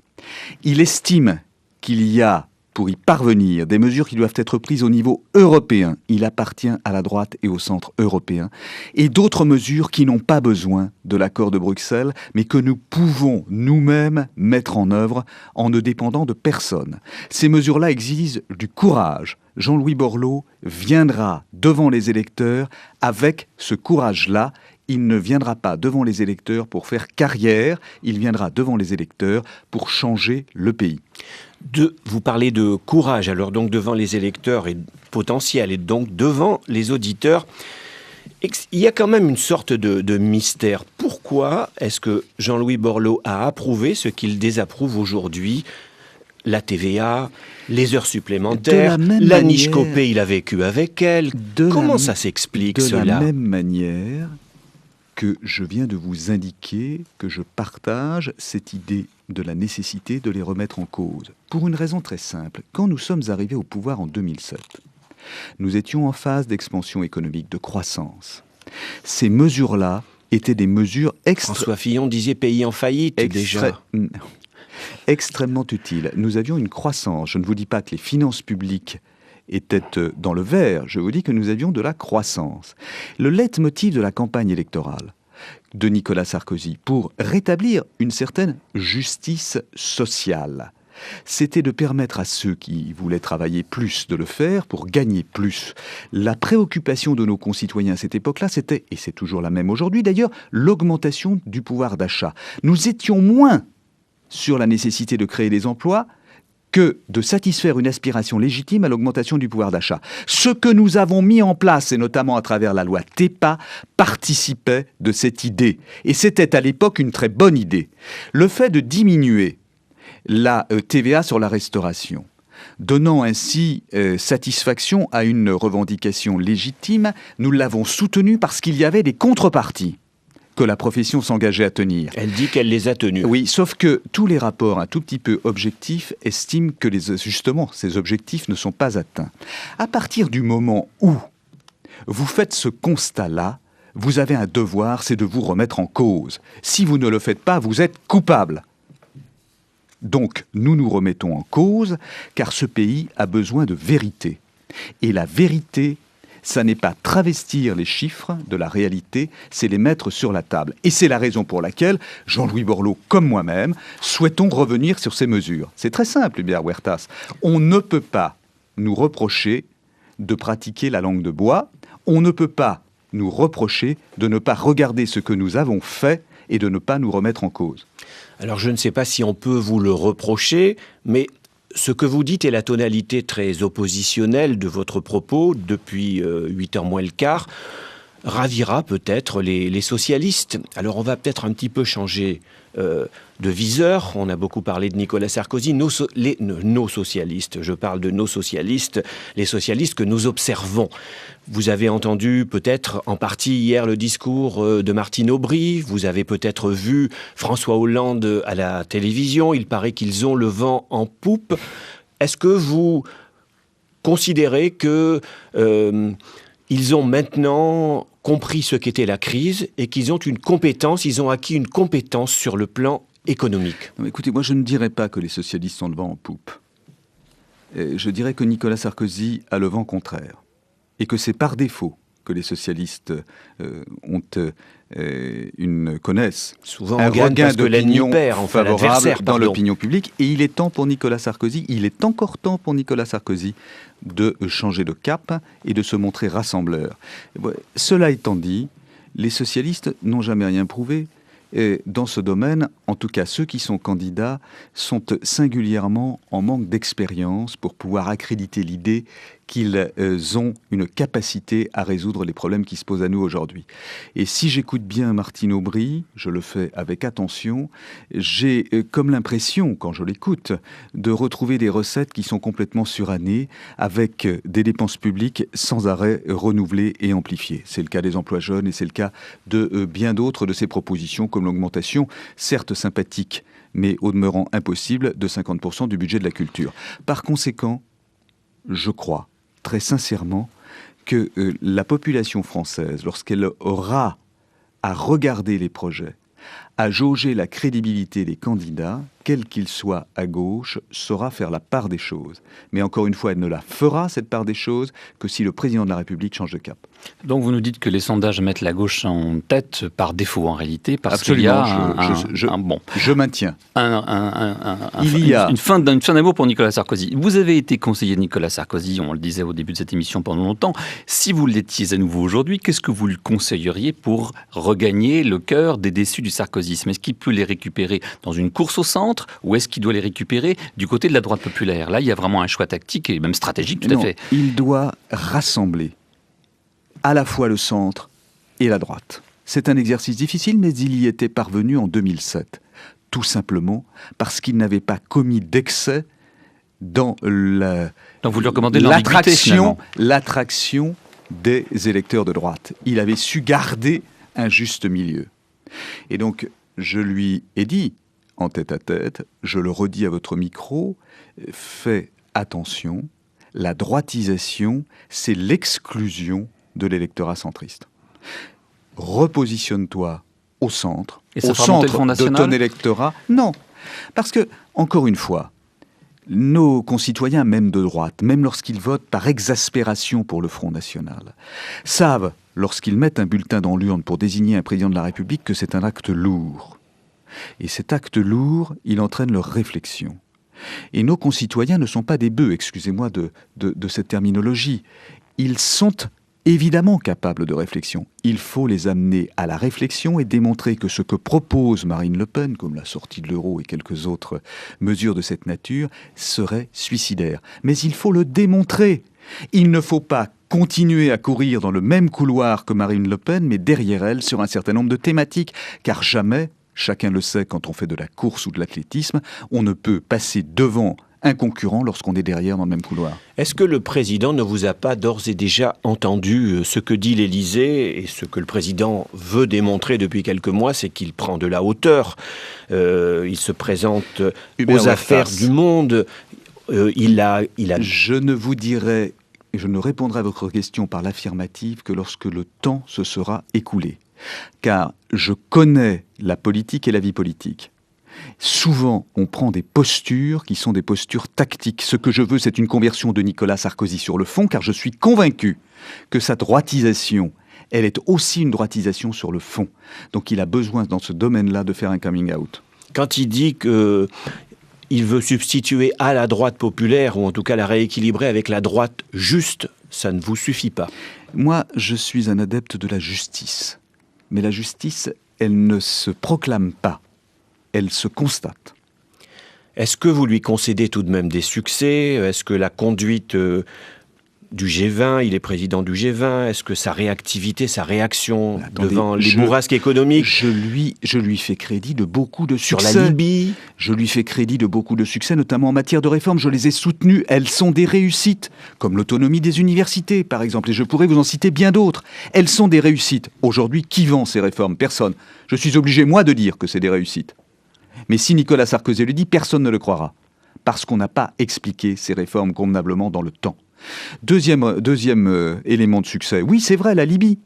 Il estime qu'il y a, pour y parvenir, des mesures qui doivent être prises au niveau européen. Il appartient à la droite et au centre européen. Et d'autres mesures qui n'ont pas besoin de l'accord de Bruxelles, mais que nous pouvons nous-mêmes mettre en œuvre en ne dépendant de personne. Ces mesures-là exigent du courage. Jean-Louis Borloo viendra devant les électeurs avec ce courage-là. Il ne viendra pas devant les électeurs pour faire carrière, il viendra devant les électeurs pour changer le pays. Vous parlez de courage, alors donc devant les électeurs et potentiels, et donc devant les auditeurs. Il y a quand même une sorte de mystère. Pourquoi est-ce que Jean-Louis Borloo a approuvé ce qu'il désapprouve aujourd'hui ? La TVA, les heures supplémentaires, la niche Copé, il a vécu avec elle. Comment ça s'explique cela ? De la même manière que je viens de vous indiquer que je partage cette idée de la nécessité de les remettre en cause. Pour une raison très simple. Quand nous sommes arrivés au pouvoir en 2007, nous étions en phase d'expansion économique, de croissance. Ces mesures-là étaient des mesures François Fillon disait pays en faillite déjà. Extrêmement utiles. Nous avions une croissance. Je ne vous dis pas que les finances publiques étaient dans le vert. Je vous dis que nous avions de la croissance. Le leitmotiv de la campagne électorale de Nicolas Sarkozy pour rétablir une certaine justice sociale, c'était de permettre à ceux qui voulaient travailler plus de le faire pour gagner plus. La préoccupation de nos concitoyens à cette époque-là, c'était, et c'est toujours la même aujourd'hui d'ailleurs, l'augmentation du pouvoir d'achat. Nous étions moins sur la nécessité de créer des emplois que de satisfaire une aspiration légitime à l'augmentation du pouvoir d'achat. Ce que nous avons mis en place, et notamment à travers la loi TEPA, participait de cette idée. Et c'était à l'époque une très bonne idée. Le fait de diminuer la TVA sur la restauration, donnant ainsi satisfaction à une revendication légitime, nous l'avons soutenu parce qu'il y avait des contreparties que la profession s'engageait à tenir. Elle dit qu'elle les a tenus. Oui, sauf que tous les rapports un tout petit peu objectifs estiment que justement ces objectifs ne sont pas atteints. À partir du moment où vous faites ce constat-là, vous avez un devoir, c'est de vous remettre en cause. Si vous ne le faites pas, vous êtes coupable. Donc, nous nous remettons en cause, car ce pays a besoin de vérité. Et la vérité, ça n'est pas travestir les chiffres de la réalité, c'est les mettre sur la table. Et c'est la raison pour laquelle Jean-Louis Borloo, comme moi-même, souhaitons revenir sur ces mesures. C'est très simple, Hubert Huertas. On ne peut pas nous reprocher de pratiquer la langue de bois. On ne peut pas nous reprocher de ne pas regarder ce que nous avons fait et de ne pas nous remettre en cause. Alors je ne sais pas si on peut vous le reprocher, mais ce que vous dites est la tonalité très oppositionnelle de votre propos depuis 8h moins le quart, ravira peut-être les socialistes. Alors on va peut-être un petit peu changer de viseur. On a beaucoup parlé de Nicolas Sarkozy. Nos socialistes, je parle de nos socialistes, les socialistes que nous observons. Vous avez entendu peut-être en partie hier le discours de Martine Aubry. Vous avez peut-être vu François Hollande à la télévision. Il paraît qu'ils ont le vent en poupe. Est-ce que vous considérez que ils ont maintenant compris ce qu'était la crise et qu'ils ont une compétence, ils ont acquis une compétence sur le plan économique? Non, écoutez, moi je ne dirais pas que les socialistes ont le vent en poupe. Je dirais que Nicolas Sarkozy a le vent contraire. Et que c'est par défaut que les socialistes connaissent souvent un regain d'opinion favorable dans l'opinion publique. Et il est temps pour Nicolas Sarkozy, il est encore temps pour Nicolas Sarkozy de changer de cap et de se montrer rassembleur. Cela étant dit, les socialistes n'ont jamais rien prouvé. Et dans ce domaine, en tout cas ceux qui sont candidats, sont singulièrement en manque d'expérience pour pouvoir accréditer l'idée qu'ils ont une capacité à résoudre les problèmes qui se posent à nous aujourd'hui. Et si j'écoute bien Martine Aubry, je le fais avec attention, j'ai comme l'impression, quand je l'écoute, de retrouver des recettes qui sont complètement surannées, avec des dépenses publiques sans arrêt renouvelées et amplifiées. C'est le cas des emplois jeunes et c'est le cas de bien d'autres de ces propositions, comme l'augmentation, certes sympathique, mais au demeurant impossible, de 50% du budget de la culture. Par conséquent, je crois très sincèrement que la population française, lorsqu'elle aura à regarder les projets, à jauger la crédibilité des candidats, quels qu'ils soient à gauche, saura faire la part des choses. Mais encore une fois, elle ne la fera, cette part des choses, que si le président de la République change de cap. Donc vous nous dites que les sondages mettent la gauche en tête par défaut en réalité, parce Absolument, qu'il y a je maintiens. Une fin d'amour pour Nicolas Sarkozy. Vous avez été conseiller de Nicolas Sarkozy, on le disait au début de cette émission pendant longtemps. Si vous l'étiez à nouveau aujourd'hui, qu'est-ce que vous lui conseilleriez pour regagner le cœur des déçus du sarkozysme? Est-ce qu'il peut les récupérer dans une course au centre ou est-ce qu'il doit les récupérer du côté de la droite populaire? Là, il y a vraiment un choix tactique et même stratégique tout à fait. Il doit rassembler à la fois le centre et la droite. C'est un exercice difficile, mais il y était parvenu en 2007. Tout simplement parce qu'il n'avait pas commis d'excès dans Donc vous lui recommandez l'attraction des électeurs de droite. Il avait su garder un juste milieu. Et donc, je lui ai dit, en tête-à-tête, je le redis à votre micro, fais attention, la droitisation, c'est l'exclusion de l'électorat centriste. Repositionne-toi au centre, au centre de ton électorat. Non, parce que, encore une fois, nos concitoyens, même de droite, même lorsqu'ils votent par exaspération pour le Front National, savent, lorsqu'ils mettent un bulletin dans l'urne pour désigner un président de la République, que c'est un acte lourd. Et cet acte lourd, il entraîne leur réflexion. Et nos concitoyens ne sont pas des bœufs, excusez-moi de cette terminologie. Ils sont évidemment capables de réflexion. Il faut les amener à la réflexion et démontrer que ce que propose Marine Le Pen, comme la sortie de l'euro et quelques autres mesures de cette nature, serait suicidaire. Mais il faut le démontrer. Il ne faut pas continuer à courir dans le même couloir que Marine Le Pen, mais derrière elle sur un certain nombre de thématiques, car jamais, chacun le sait quand on fait de la course ou de l'athlétisme, on ne peut passer devant un concurrent lorsqu'on est derrière dans le même couloir. Est-ce que le président ne vous a pas d'ores et déjà entendu ce que dit l'Élysée et ce que le président veut démontrer depuis quelques mois, c'est qu'il prend de la hauteur, il se présente aux affaires du monde, il a... Je ne vous dirai, et je ne répondrai à votre question par l'affirmative que lorsque le temps se sera écoulé. Car je connais la politique et la vie politique. Souvent, on prend des postures qui sont des postures tactiques. Ce que je veux, c'est une conversion de Nicolas Sarkozy sur le fond, car je suis convaincu que sa droitisation, elle est aussi une droitisation sur le fond. Donc il a besoin, dans ce domaine-là, de faire un coming out. Quand il dit qu'il veut substituer à la droite populaire, ou en tout cas la rééquilibrer avec la droite juste, ça ne vous suffit pas? Moi, je suis un adepte de la justice. Mais la justice, elle ne se proclame pas. Elle se constate. Est-ce que vous lui concédez tout de même des succès? Est-ce que la conduite du G20, il est président du G20, est-ce que sa réactivité, sa réaction devant les bourrasques économiques... Je lui fais crédit de beaucoup de succès. Sur la Libye? Je lui fais crédit de beaucoup de succès, notamment en matière de réforme. Je les ai soutenues, elles sont des réussites, comme l'autonomie des universités, par exemple, et je pourrais vous en citer bien d'autres. Elles sont des réussites. Aujourd'hui, qui vend ces réformes? Personne. Je suis obligé, moi, de dire que c'est des réussites. Mais si Nicolas Sarkozy le dit, personne ne le croira. Parce qu'on n'a pas expliqué ces réformes convenablement dans le temps. Deuxième élément de succès. Oui, c'est vrai, la Libye.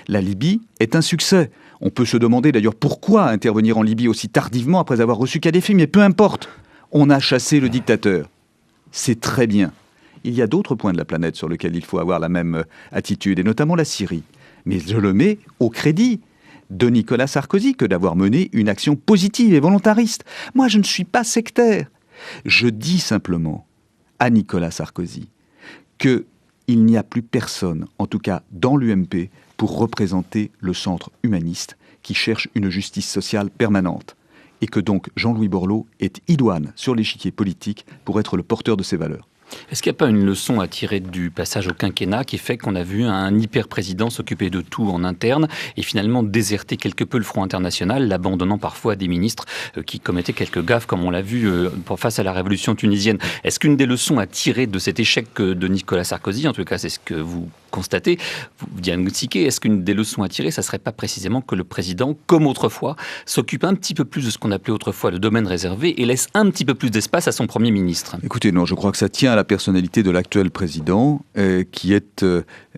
La Libye est un succès. On peut se demander d'ailleurs pourquoi intervenir en Libye aussi tardivement après avoir reçu Kadhafi, mais peu importe. On a chassé le dictateur. C'est très bien. Il y a d'autres points de la planète sur lesquels il faut avoir la même attitude, et notamment la Syrie. Mais je le mets au crédit de Nicolas Sarkozy que d'avoir mené une action positive et volontariste. Moi, je ne suis pas sectaire. Je dis simplement à Nicolas Sarkozy qu'il n'y a plus personne, en tout cas dans l'UMP, pour représenter le centre humaniste qui cherche une justice sociale permanente. Et que donc Jean-Louis Borloo est idoine sur l'échiquier politique pour être le porteur de ces valeurs. Est-ce qu'il n'y a pas une leçon à tirer du passage au quinquennat qui fait qu'on a vu un hyper-président s'occuper de tout en interne et finalement déserter quelque peu le front international, l'abandonnant parfois à des ministres qui commettaient quelques gaffes, comme on l'a vu face à la révolution tunisienne? Est-ce qu'une des leçons à tirer de cet échec de Nicolas Sarkozy, en tout cas c'est ce que vous constatez, vous diagnostiquez, est-ce qu'une des leçons à tirer, ça ne serait pas précisément que le président, comme autrefois, s'occupe un petit peu plus de ce qu'on appelait autrefois le domaine réservé et laisse un petit peu plus d'espace à son Premier ministre? Écoutez, non, je crois que ça tient à la personnalité de l'actuel président, qui est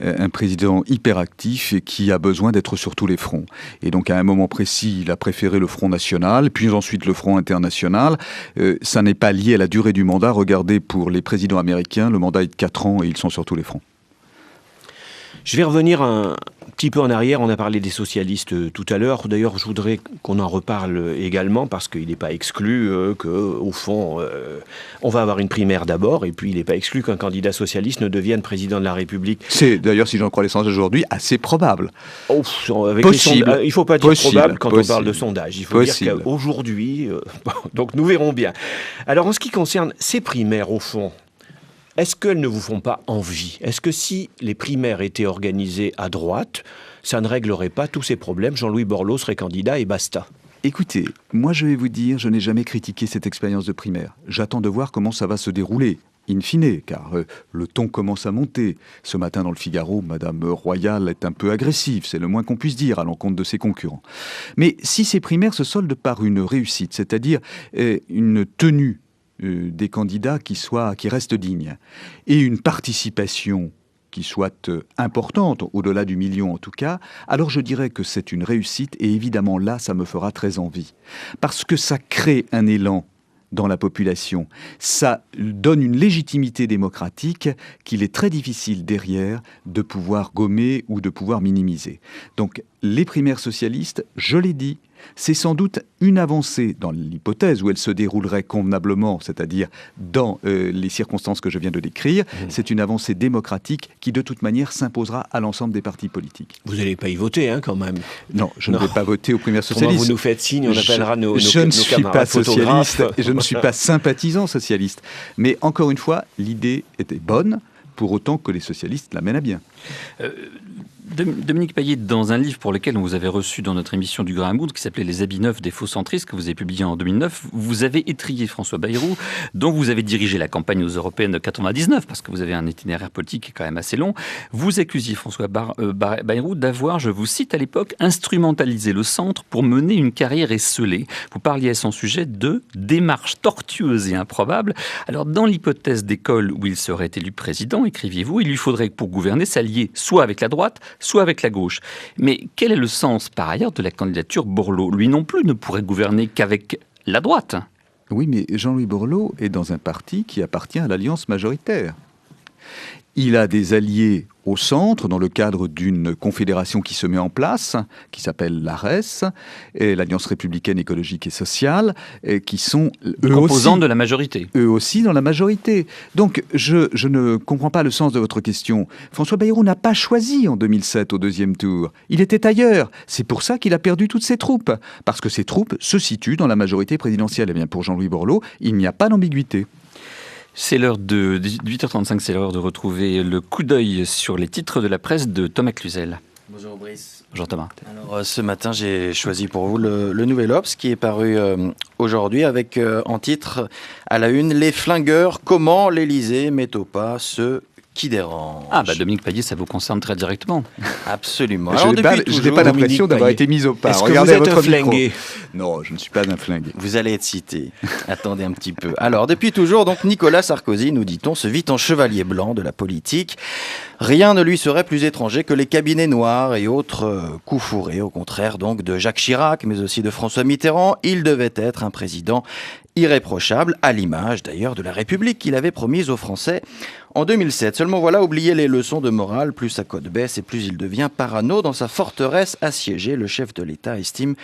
un président hyperactif et qui a besoin d'être sur tous les fronts. Et donc à un moment précis, il a préféré le front national, puis ensuite le front international. Ça n'est pas lié à la durée du mandat. Regardez, pour les présidents américains, le mandat est de 4 ans et ils sont sur tous les fronts. Je vais revenir un petit peu en arrière. On a parlé des socialistes tout à l'heure. D'ailleurs, je voudrais qu'on en reparle également parce qu'il n'est pas exclu qu'au fond, on va avoir une primaire d'abord et puis il n'est pas exclu qu'un candidat socialiste ne devienne président de la République. C'est d'ailleurs, si j'en crois les sondages aujourd'hui, assez probable. Possible. Il ne faut pas dire probable quand on parle de sondage. Il faut dire qu'aujourd'hui, donc nous verrons bien. Alors, en ce qui concerne ces primaires, au fond, est-ce qu'elles ne vous font pas envie? Est-ce que si les primaires étaient organisées à droite, ça ne réglerait pas tous ces problèmes? Jean-Louis Borloo serait candidat et basta. Écoutez, moi je vais vous dire, je n'ai jamais critiqué cette expérience de primaire. J'attends de voir comment ça va se dérouler, in fine, car le ton commence à monter. Ce matin dans le Figaro, Madame Royal est un peu agressive, c'est le moins qu'on puisse dire à l'encontre de ses concurrents. Mais si ces primaires se soldent par une réussite, c'est-à-dire une tenue des candidats qui restent dignes, et une participation qui soit importante, au-delà du million en tout cas, alors je dirais que c'est une réussite, et évidemment là, ça me fera très envie. Parce que ça crée un élan dans la population, ça donne une légitimité démocratique qu'il est très difficile derrière de pouvoir gommer ou de pouvoir minimiser. Donc les primaires socialistes, je l'ai dit, c'est sans doute une avancée dans l'hypothèse où elle se déroulerait convenablement, c'est-à-dire dans les circonstances que je viens de décrire. C'est une avancée démocratique qui, de toute manière, s'imposera à l'ensemble des partis politiques. Vous n'allez pas y voter, hein, quand même? Non, je ne vais pas voter aux primaires socialistes. Comment vous nous faites signe, on appellera nos Je ne suis pas socialiste photographes. et je ne suis pas sympathisant socialiste. Mais encore une fois, l'idée était bonne, pour autant que les socialistes la mènent à bien. Dominique Payet, dans un livre pour lequel on vous avait reçu dans notre émission du Grain à Moudre, qui s'appelait Les habits neufs des faux centristes, que vous avez publié en 2009, vous avez étrillé François Bayrou, dont vous avez dirigé la campagne aux européennes de 99, parce que vous avez un itinéraire politique qui est quand même assez long. Vous accusiez François Bayrou d'avoir, je vous cite à l'époque, instrumentalisé le centre pour mener une carrière esseulée. Vous parliez à son sujet de démarche tortueuse et improbable. Alors, dans l'hypothèse d'école où il serait élu président, écriviez-vous, il lui faudrait pour gouverner s'allier soit avec la droite, soit avec la gauche. Mais quel est le sens, par ailleurs, de la candidature Borloo? Lui non plus ne pourrait gouverner qu'avec la droite. Oui, mais Jean-Louis Borloo est dans un parti qui appartient à l'alliance majoritaire. Il a des alliés au centre, dans le cadre d'une confédération qui se met en place, qui s'appelle l'ARES, et l'Alliance républicaine écologique et sociale, et qui sont composants de la majorité. Eux aussi dans la majorité. Donc, je ne comprends pas le sens de votre question. François Bayrou n'a pas choisi en 2007 au deuxième tour. Il était ailleurs. C'est pour ça qu'il a perdu toutes ses troupes. Parce que ses troupes se situent dans la majorité présidentielle. Eh bien, pour Jean-Louis Borloo, il n'y a pas d'ambiguïté. C'est l'heure de 18h35, c'est l'heure de retrouver le coup d'œil sur les titres de la presse de Thomas Cluzel. Bonjour Brice. Bonjour Thomas. Alors ce matin j'ai choisi pour vous le Nouvel Obs qui est paru aujourd'hui avec en titre à la une « Les flingueurs, comment l'Élysée met au pas ceux qui dérange. Ah bah Dominique Payet, ça vous concerne très directement. Absolument. Alors, je n'ai pas l'impression d'avoir été mis au pas. Est-ce que vous êtes un flingué ? Non, je ne suis pas un flingué. Vous allez être cité. Attendez un petit peu. Alors, depuis toujours, donc Nicolas Sarkozy, nous dit-on, se vit en chevalier blanc de la politique. Rien ne lui serait plus étranger que les cabinets noirs et autres coups fourrés, au contraire donc de Jacques Chirac, mais aussi de François Mitterrand. Il devait être un président irréprochable, à l'image d'ailleurs de la République qu'il avait promise aux Français en 2007. Seulement voilà, oubliez les leçons de morale, plus sa cote baisse et plus il devient parano. Dans sa forteresse assiégée, le chef de l'État estime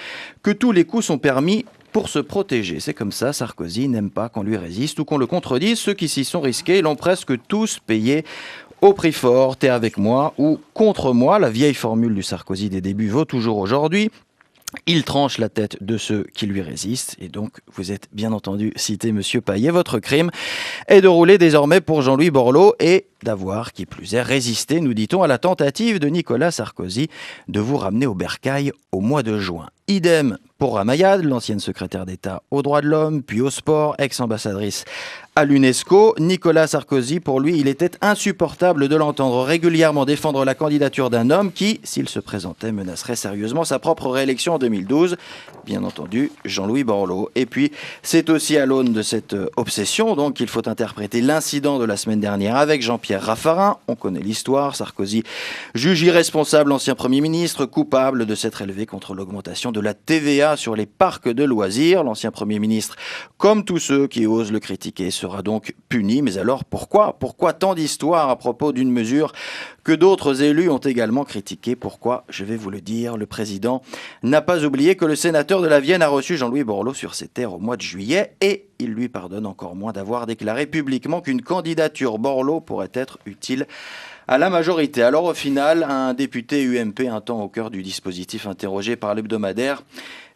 que tous les coups sont permis pour se protéger. C'est comme ça, Sarkozy n'aime pas qu'on lui résiste ou qu'on le contredise. Ceux qui s'y sont risqués l'ont presque tous payé au prix fort. T'es avec moi ou contre moi. La vieille formule du Sarkozy des débuts vaut toujours aujourd'hui. Il tranche la tête de ceux qui lui résistent. Et donc, vous êtes bien entendu cité, monsieur Payet. Votre crime est de rouler désormais pour Jean-Louis Borloo et d'avoir, qui plus est, résisté, nous dit-on, à la tentative de Nicolas Sarkozy de vous ramener au bercail au mois de juin. Idem pour Ramayad, l'ancienne secrétaire d'État aux droits de l'homme, puis au sport, ex-ambassadrice à l'UNESCO. Nicolas Sarkozy, pour lui, il était insupportable de l'entendre régulièrement défendre la candidature d'un homme qui, s'il se présentait, menacerait sérieusement sa propre réélection en 2012. Bien entendu, Jean-Louis Borloo. Et puis, c'est aussi à l'aune de cette obsession, donc, qu'il faut interpréter l'incident de la semaine dernière avec Jean-Pierre Raffarin. On connaît l'histoire. Sarkozy juge irresponsable l'ancien Premier ministre, coupable de s'être élevé contre l'augmentation de la TVA sur les parcs de loisirs. L'ancien Premier ministre, comme tous ceux qui osent le critiquer, sera donc puni. Mais alors pourquoi tant d'histoires à propos d'une mesure que d'autres élus ont également critiquée? Pourquoi? Je vais vous le dire. Le président n'a pas oublié que le sénateur de la Vienne a reçu Jean-Louis Borloo sur ses terres au mois de juillet et il lui pardonne encore moins d'avoir déclaré publiquement qu'une candidature Borloo pourrait être utile à la majorité. Alors au final, un député UMP, un temps au cœur du dispositif interrogé par l'hebdomadaire,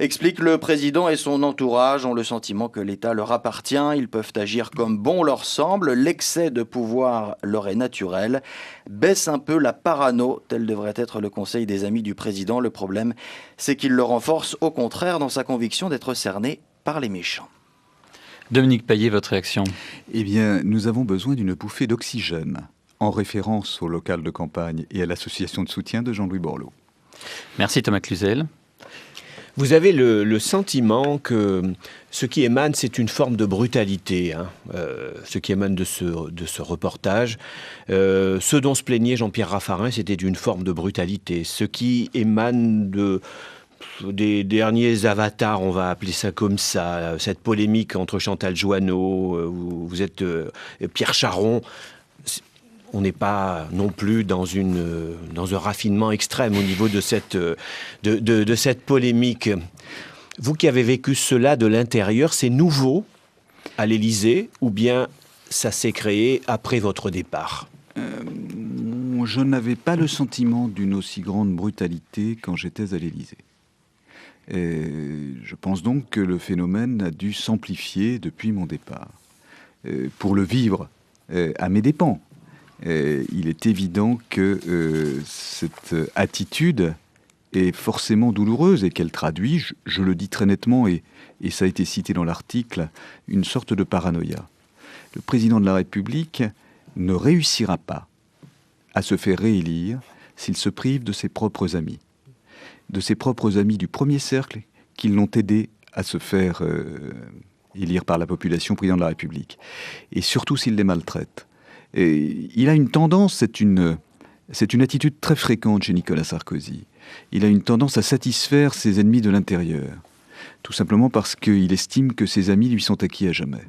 explique le président et son entourage ont le sentiment que l'État leur appartient, ils peuvent agir comme bon leur semble, l'excès de pouvoir leur est naturel, baisse un peu la parano, tel devrait être le conseil des amis du président. Le problème, c'est qu'il le renforce au contraire dans sa conviction d'être cerné par les méchants. Dominique Payet, votre réaction? Eh bien, nous avons besoin d'une bouffée d'oxygène, en référence au local de campagne et à l'association de soutien de Jean-Louis Borloo. Merci Thomas Cluzel. Vous avez le sentiment que ce qui émane, c'est une forme de brutalité, ce qui émane de ce reportage. Ce dont se plaignait Jean-Pierre Raffarin, c'était une forme de brutalité. Ce qui émane des derniers avatars, on va appeler ça comme ça, cette polémique entre Chantal Joanneau, vous êtes Pierre Charon. On n'est pas non plus dans un raffinement extrême au niveau de cette polémique. Vous qui avez vécu cela de l'intérieur, c'est nouveau à l'Élysée ou bien ça s'est créé après votre départ ? Je n'avais pas le sentiment d'une aussi grande brutalité quand j'étais à l'Élysée. Je pense donc que le phénomène a dû s'amplifier depuis mon départ. Pour le vivre à mes dépens, il est évident que cette attitude est forcément douloureuse et qu'elle traduit, je le dis très nettement, et ça a été cité dans l'article, une sorte de paranoïa. Le président de la République ne réussira pas à se faire réélire s'il se prive de ses propres amis. De ses propres amis du premier cercle qui l'ont aidé à se faire élire par la population président de la République. Et surtout s'il les maltraite. Et il a une tendance, c'est une attitude très fréquente chez Nicolas Sarkozy. Il a une tendance à satisfaire ses ennemis de l'intérieur. Tout simplement parce qu'il estime que ses amis lui sont acquis à jamais.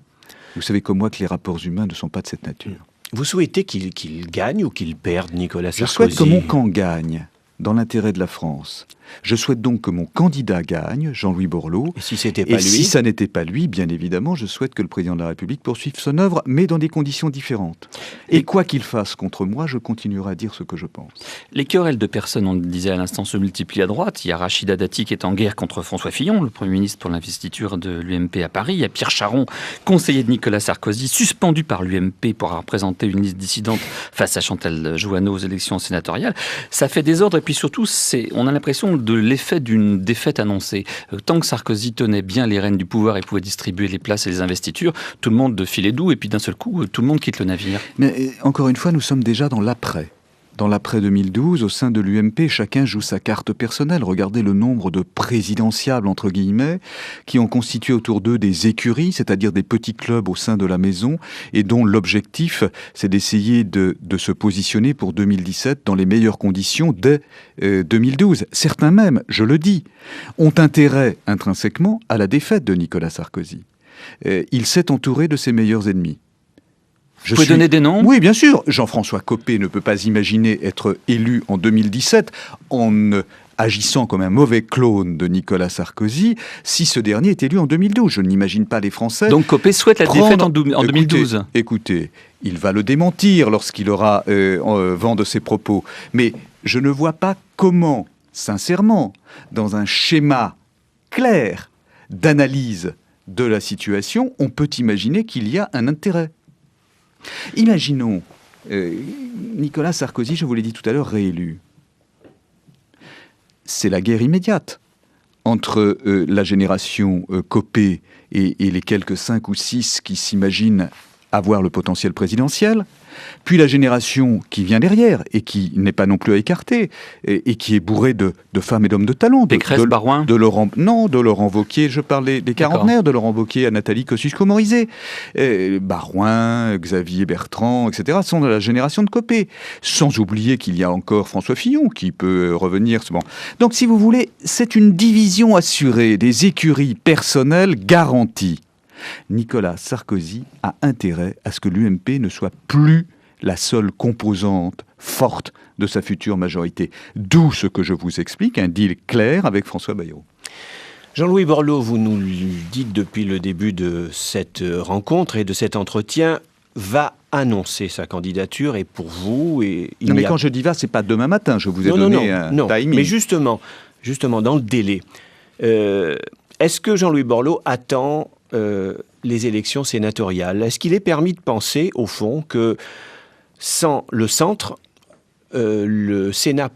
Vous savez comme moi que les rapports humains ne sont pas de cette nature. Vous souhaitez qu'il gagne ou qu'il perde, Nicolas Sarkozy ? Je souhaite que mon camp gagne, dans l'intérêt de la France. Je souhaite donc que mon candidat gagne, Jean-Louis Borloo. Et si c'était pas lui ? Si ça n'était pas lui, bien évidemment, je souhaite que le président de la République poursuive son œuvre, mais dans des conditions différentes. Et quoi qu'il fasse contre moi, je continuerai à dire ce que je pense. Les querelles de personnes, on le disait à l'instant, se multiplient à droite. Il y a Rachida Dati qui est en guerre contre François Fillon, le Premier ministre pour l'investiture de l'UMP à Paris. Il y a Pierre Charon, conseiller de Nicolas Sarkozy, suspendu par l'UMP pour avoir présenté une liste dissidente face à Chantal Jouanneau aux élections sénatoriales. Ça fait désordre et puis surtout, on a l'impression de l'effet d'une défaite annoncée. Tant que Sarkozy tenait bien les rênes du pouvoir et pouvait distribuer les places et les investitures, tout le monde filait doux et puis d'un seul coup, tout le monde quitte le navire. Mais encore une fois, nous sommes déjà dans l'après. Dans l'après 2012, au sein de l'UMP, chacun joue sa carte personnelle. Regardez le nombre de présidentiables, entre guillemets, qui ont constitué autour d'eux des écuries, c'est-à-dire des petits clubs au sein de la maison, et dont l'objectif, c'est d'essayer de se positionner pour 2017 dans les meilleures conditions dès 2012. Certains même, je le dis, ont intérêt intrinsèquement à la défaite de Nicolas Sarkozy. Il s'est entouré de ses meilleurs ennemis. Vous pouvez donner des noms ? Oui, bien sûr. Jean-François Copé ne peut pas imaginer être élu en 2017 en agissant comme un mauvais clone de Nicolas Sarkozy si ce dernier est élu en 2012. Je n'imagine pas les Français... Donc Copé souhaite la défaite en 2012 ? Écoutez, il va le démentir lorsqu'il aura vent de ses propos. Mais je ne vois pas comment, sincèrement, dans un schéma clair d'analyse de la situation, on peut imaginer qu'il y a un intérêt. Imaginons Nicolas Sarkozy, je vous l'ai dit tout à l'heure, réélu. C'est la guerre immédiate entre la génération Copé et les quelques 5 ou 6 qui s'imaginent avoir le potentiel présidentiel, puis la génération qui vient derrière et qui n'est pas non plus à écarter et qui est bourrée de femmes et d'hommes de talent. Pécresse, Barouin ? de Laurent Wauquiez, je parlais des quarantenaires, de Laurent Wauquiez à Nathalie Kosciusko-Morizet. Barouin, Xavier Bertrand, etc. sont de la génération de Copé. Sans oublier qu'il y a encore François Fillon qui peut revenir. Bon. Donc si vous voulez, c'est une division assurée des écuries personnelles garanties. Nicolas Sarkozy a intérêt à ce que l'UMP ne soit plus la seule composante forte de sa future majorité. D'où ce que je vous explique, un deal clair avec François Bayrou. Jean-Louis Borloo, vous nous le dites depuis le début de cette rencontre et de cet entretien, va annoncer sa candidature et pour vous... mais quand je dis va, c'est pas demain matin, je vous ai donné un timing. Mais justement, dans le délai, est-ce que Jean-Louis Borloo attend les élections sénatoriales? Est-ce qu'il est permis de penser, au fond, que sans le centre, le Sénat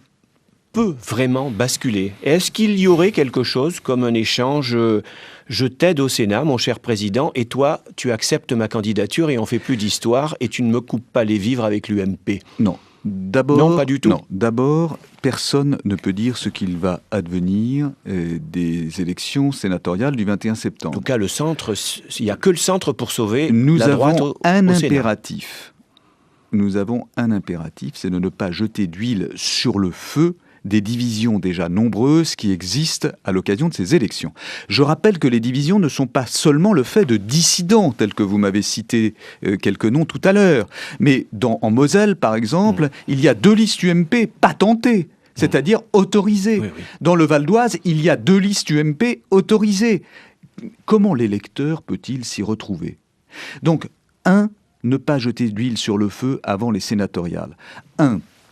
peut vraiment basculer? Est-ce qu'il y aurait quelque chose comme un échange je t'aide au Sénat, mon cher président, et toi, tu acceptes ma candidature et on fait plus d'histoire et tu ne me coupes pas les vivres avec l'UMP? Non. D'abord, non, pas du tout. Non. D'abord, personne ne peut dire ce qu'il va advenir des élections sénatoriales du 21 septembre. En tout cas, le centre, il n'y a que le centre pour sauver la droite au impératif. Nous avons un impératif, c'est de ne pas jeter d'huile sur le feu des divisions déjà nombreuses qui existent à l'occasion de ces élections. Je rappelle que les divisions ne sont pas seulement le fait de dissidents, tels que vous m'avez cité quelques noms tout à l'heure, mais en Moselle, par exemple, il y a 2 listes UMP patentées, c'est-à-dire autorisées. Oui. Dans le Val d'Oise, il y a 2 listes UMP autorisées. Comment l'électeur peut-il s'y retrouver? Donc, ne pas jeter d'huile sur le feu avant les sénatoriales.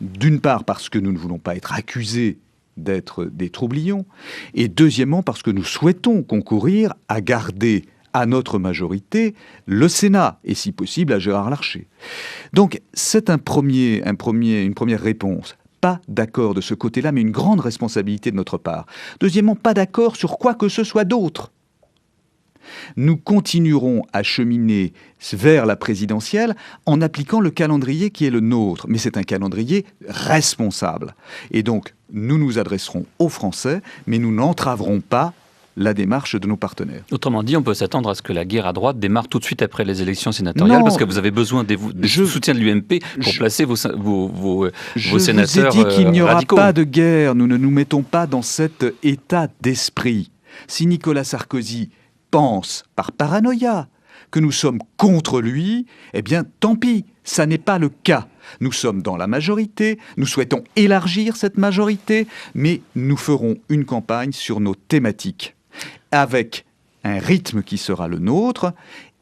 D'une part parce que nous ne voulons pas être accusés d'être des troublions, et deuxièmement parce que nous souhaitons concourir à garder à notre majorité le Sénat, et si possible à Gérard Larcher. Donc c'est une première réponse. Pas d'accord de ce côté-là, mais une grande responsabilité de notre part. Deuxièmement, pas d'accord sur quoi que ce soit d'autre. Nous continuerons à cheminer vers la présidentielle en appliquant le calendrier qui est le nôtre. Mais c'est un calendrier responsable. Et donc, nous nous adresserons aux Français, mais nous n'entraverons pas la démarche de nos partenaires. Autrement dit, on peut s'attendre à ce que la guerre à droite démarre tout de suite après les élections sénatoriales, parce que vous avez besoin des soutiens de l'UMP pour placer vos sénateurs radicaux. Je vous ai dit qu'il n'y aura pas de guerre. Nous ne nous mettons pas dans cet état d'esprit. Si Nicolas Sarkozy pense, par paranoïa, que nous sommes contre lui, eh bien, tant pis, ça n'est pas le cas. Nous sommes dans la majorité, nous souhaitons élargir cette majorité, mais nous ferons une campagne sur nos thématiques, avec un rythme qui sera le nôtre,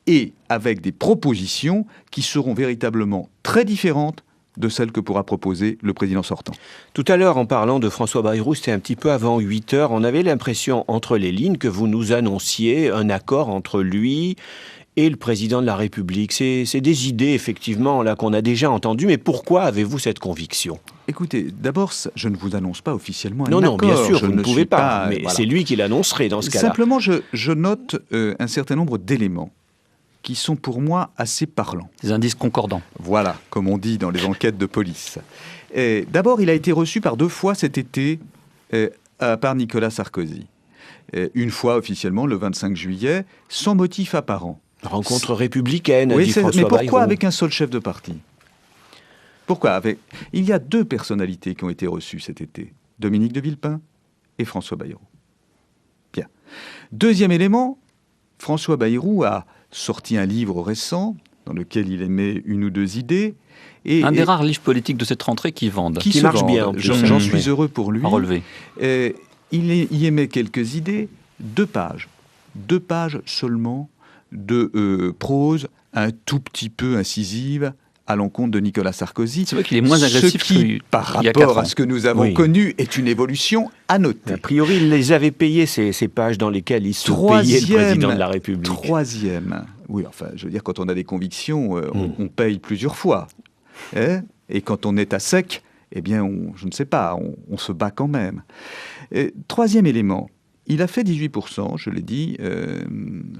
et avec des propositions qui seront véritablement très différentes de celles que pourra proposer le président sortant. Tout à l'heure, en parlant de François Bayrou, c'était un petit peu avant 8 heures, on avait l'impression, entre les lignes, que vous nous annonciez un accord entre lui et le président de la République. C'est des idées, effectivement, là qu'on a déjà entendues, mais pourquoi avez-vous cette conviction ? Écoutez, d'abord, je ne vous annonce pas officiellement un accord. Non, bien sûr, vous ne pouvez pas, pas, mais voilà. C'est lui qui l'annoncerait dans ce cas-là. Simplement, je note un certain nombre d'éléments qui sont pour moi assez parlants. Des indices concordants. Voilà, comme on dit dans les enquêtes de police. D'abord, il a été reçu par 2 fois cet été par Nicolas Sarkozy. Une fois officiellement, le 25 juillet, sans motif apparent. Rencontre républicaine, oui, dit François mais pourquoi Bayrou. Avec un seul chef de parti ? Pourquoi Il y a 2 personnalités qui ont été reçues cet été. Dominique de Villepin et François Bayrou. Bien. Deuxième élément, François Bayrou a sorti un livre récent dans lequel il émet 1 ou 2 idées. Un des rares livres politiques de cette rentrée qui vendent. Qui marche bien. J'en suis heureux pour lui. À relever. Il y émet quelques idées, 2 pages. 2 pages seulement de prose un tout petit peu incisive à l'encontre de Nicolas Sarkozy. C'est vrai qu'il est moins agressif ce qui, par rapport à ce que nous avons connu, est une évolution à noter. A priori, il les avait payées, ces pages dans lesquelles il se payait le président de la République. Troisième. Oui, enfin, je veux dire, quand on a des convictions, on paye plusieurs fois. Et quand on est à sec, eh bien, je ne sais pas, on se bat quand même. Troisième élément. Il a fait 18%, je l'ai dit,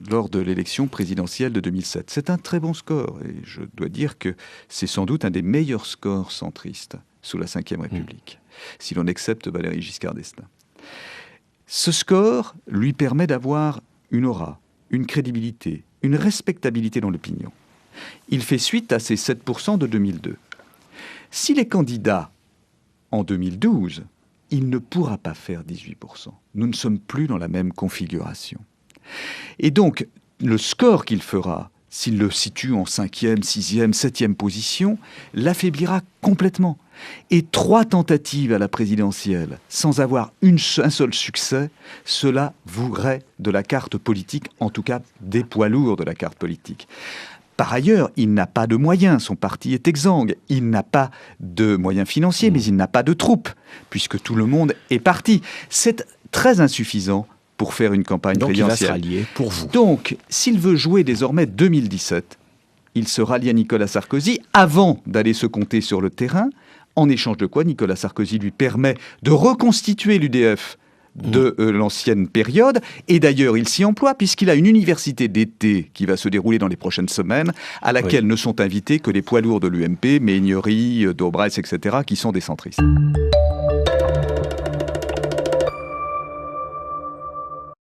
lors de l'élection présidentielle de 2007. C'est un très bon score, et je dois dire que c'est sans doute un des meilleurs scores centristes sous la Ve République, si l'on accepte Valéry Giscard d'Estaing. Ce score lui permet d'avoir une aura, une crédibilité, une respectabilité dans l'opinion. Il fait suite à ces 7% de 2002. S'il est candidat en 2012, il ne pourra pas faire 18%. Nous ne sommes plus dans la même configuration. Et donc, le score qu'il fera, s'il le situe en 5e, 6e, 7e position, l'affaiblira complètement. Et 3 tentatives à la présidentielle, sans avoir un seul succès, cela vouerait de la carte politique, en tout cas des poids lourds de la carte politique. Par ailleurs, il n'a pas de moyens, son parti est exsangue. Il n'a pas de moyens financiers, mais il n'a pas de troupes, puisque tout le monde est parti. C'est très insuffisant pour faire une campagne présidentielle. Donc il va se rallier pour vous. Donc, s'il veut jouer désormais 2017, il se rallie à Nicolas Sarkozy avant d'aller se compter sur le terrain, en échange de quoi Nicolas Sarkozy lui permet de reconstituer l'UDF de l'ancienne période. Et d'ailleurs, il s'y emploie puisqu'il a une université d'été qui va se dérouler dans les prochaines semaines, à laquelle ne sont invités que les poids lourds de l'UMP, Méhaignerie, Daubresse, etc., qui sont des centristes.